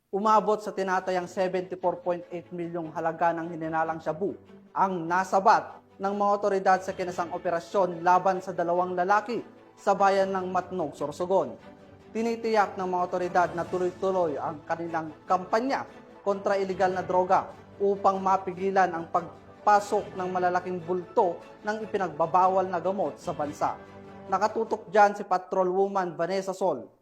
Umabot sa tinatayang 74.8 milyong halaga ng hininalang shabu ang nasabat ng mga otoridad sa kinasang operasyon laban sa dalawang lalaki sa bayan ng Matnog, Sorsogon. Tinitiyak ng mga otoridad na tuloy-tuloy ang kanilang kampanya kontra iligal na droga upang mapigilan ang pagpasok ng malalaking bulto ng ipinagbabawal na gamot sa bansa. Nakatutok dyan si Patrolwoman Vanessa Sol.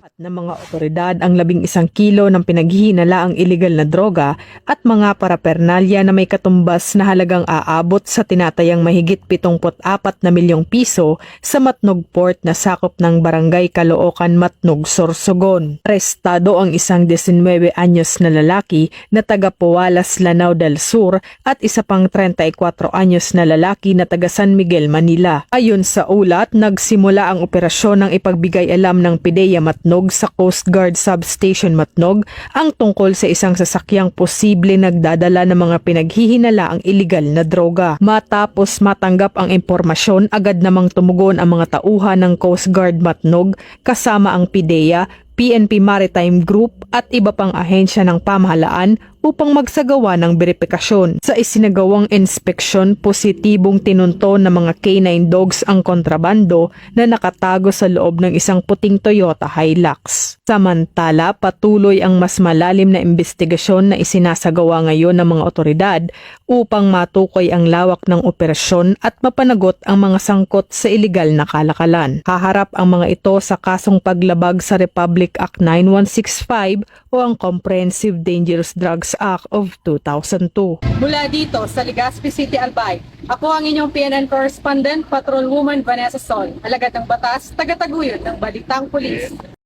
At ng mga otoridad ang 11 kilo ng pinaghihinalaang iligal na droga at mga parapernalya na may katumbas na halagang aabot sa tinatayang mahigit 74 na milyong piso sa Matnog Port na sakop ng Barangay Caloocan, Matnog, Sorsogon. Arestado ang isang 19 anyos na lalaki na taga Pualas, Lanao del Sur at isa pang 34 anyos na lalaki na taga San Miguel, Manila. Ayon sa ulat, nagsimula ang operasyon ng ipagbigay alam ng PIDEA Matnog sa Coast Guard Substation Matnog ang tungkol sa isang sasakyang posible nagdadala ng mga pinaghihinalaang iligal na droga. Matapos matanggap ang impormasyon, agad namang tumugon ang mga tauhan ng Coast Guard Matnog kasama ang PIDEA, PNP Maritime Group at iba pang ahensya ng pamahalaan upang magsagawa ng beripikasyon. Sa isinagawang inspeksyon, positibong tinunto ng mga K9 dogs ang kontrabando na nakatago sa loob ng isang puting Toyota Hilux. Samantala, patuloy ang mas malalim na investigasyon na isinasagawa ngayon ng mga otoridad upang matukoy ang lawak ng operasyon at mapanagot ang mga sangkot sa iligal na kalakalan. Haharap ang mga ito sa kasong paglabag sa Republic Act 9165 o ang Comprehensive Dangerous Drugs Act of 2002. Mula dito sa Legazpi City, Albay, ako ang inyong PNN correspondent, Patrolwoman Vanessa Sol, alagad ng batas, taga-taguyod ng Balitang Pulis.